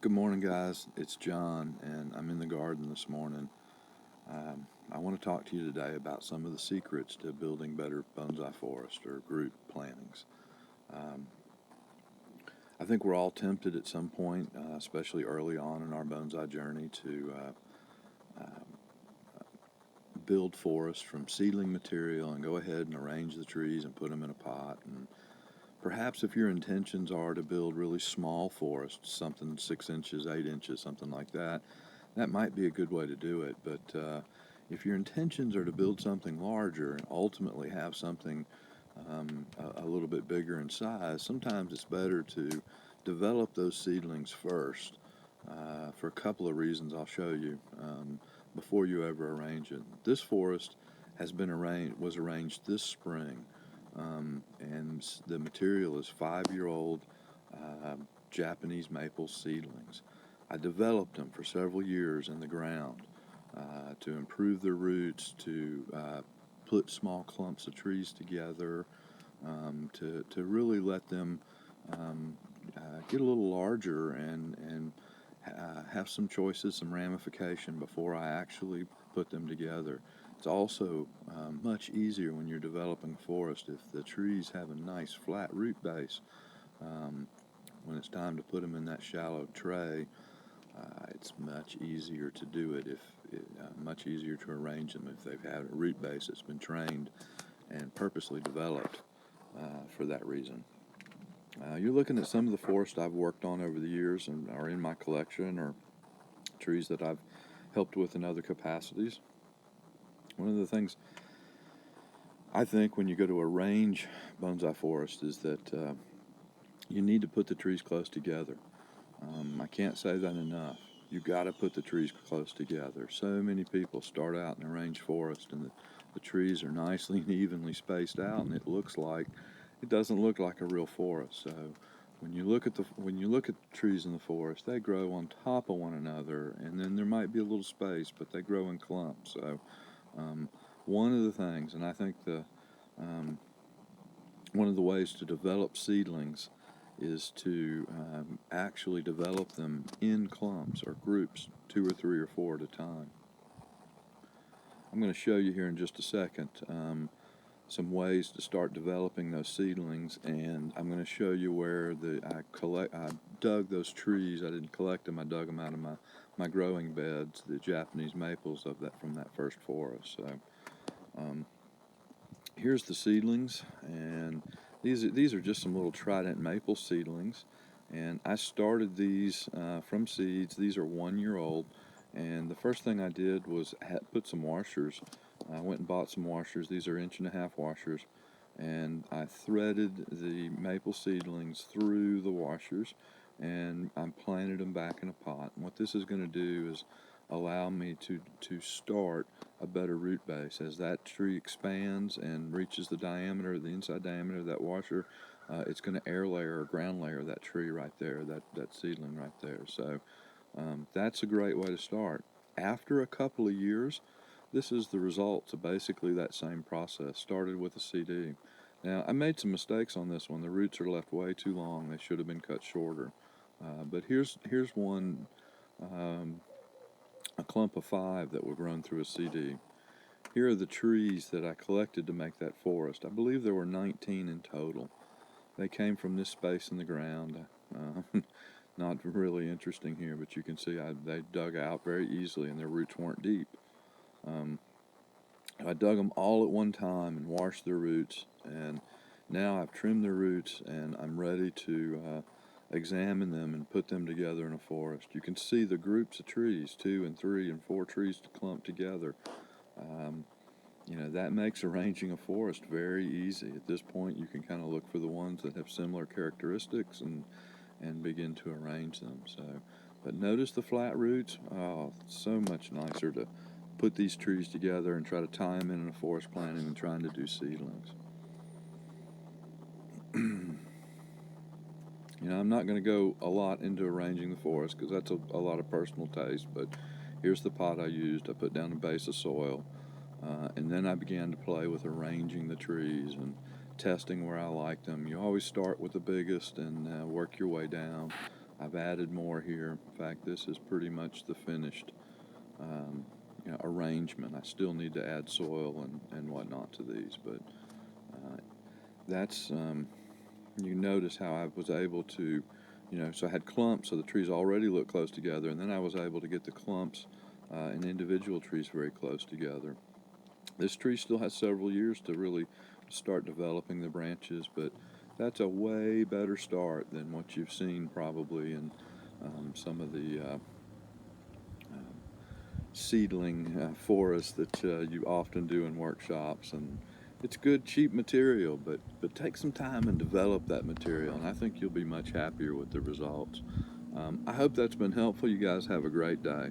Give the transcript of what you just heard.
Good morning, guys. It's John, and I'm in the garden this morning. I want to talk to you today about some of the secrets to building better bonsai forest or group plantings. Um, I think we're all tempted at some point, especially early on in our bonsai journey, to build forests from seedling material and go ahead and arrange the trees and put them in a pot. And perhaps if your intentions are to build really small forests, something 6 inches, 8 inches, something like that, that might be a good way to do it. But if your intentions are to build something larger and ultimately have something a little bit bigger in size, sometimes it's better to develop those seedlings first for a couple of reasons I'll show you before you ever arrange it. This forest was arranged this spring, and the material is 5-year-old Japanese maple seedlings. I developed them for several years in the ground to improve their roots, to put small clumps of trees together, to really let them get a little larger and have some choices, some ramification before I actually put them together. It's also much easier when you're developing a forest if the trees have a nice flat root base. When it's time to put them in that shallow tray, it's much easier to do it much easier to arrange them if they've had a root base that's been trained and purposely developed for that reason. You're looking at some of the forests I've worked on over the years and are in my collection, or trees that I've helped with in other capacities. One of the things I think when you go to arrange bonsai forest is that you need to put the trees close together. I can't say that enough. You've got to put the trees close together. So many people start out in arranged forest and the trees are nicely and evenly spaced out, and it doesn't look like a real forest. So when you look at the trees in the forest, they grow on top of one another, and then there might be a little space, but they grow in clumps. So one of the things, and I think one of the ways to develop seedlings is to actually develop them in clumps or groups, 2 or 3 or 4 at a time. I'm going to show you here in just a second some ways to start developing those seedlings, and I'm going to show you where I dug those trees. I didn't collect them. I dug them out of my growing beds, the Japanese maples from that first forest. So here's the seedlings, and these are just some little trident maple seedlings, and I started these from seeds. These are 1 year old, and the first thing I did was put some washers. I went and bought some washers. These are 1.5 inch washers, and I threaded the maple seedlings through the washers, and I planted them back in a pot. And what this is going to do is allow me to start a better root base. As that tree expands and reaches the inside diameter of that washer, it's going to air layer or ground layer that tree right there, that seedling right there. So that's a great way to start. After a couple of years, this is the results of basically that same process. Started with a CD. Now, I made some mistakes on this one. The roots are left way too long. They should have been cut shorter. But here's one, a clump of 5 that were grown through a CD. Here are the trees that I collected to make that forest. I believe there were 19 in total. They came from this space in the ground. Not really interesting here, but you can see they dug out very easily and their roots weren't deep. I dug them all at one time and washed their roots, and now I've trimmed their roots and I'm ready to examine them and put them together in a forest. You can see the groups of trees, 2 and 3 and 4 trees to clump together. That makes arranging a forest very easy. At this point, you can kind of look for the ones that have similar characteristics and begin to arrange them. But notice the flat roots. Oh, it's so much nicer to put these trees together and try to tie them in a forest planting than trying to do seedlings. I'm not going to go a lot into arranging the forest because that's a lot of personal taste, but here's the pot I used. I put down a base of soil, and then I began to play with arranging the trees and testing where I liked them. You always start with the biggest and work your way down. I've added more here. In fact, this is pretty much the finished um, arrangement. I still need to add soil and whatnot to these, but that's you notice how I was able to, so I had clumps, so the trees already look close together, and then I was able to get the clumps and individual trees very close together. This tree still has several years to really start developing the branches, but that's a way better start than what you've seen probably in some of the seedling forests that you often do in workshops. And it's good, cheap material, but take some time and develop that material, and I think you'll be much happier with the results. I hope that's been helpful. You guys have a great day.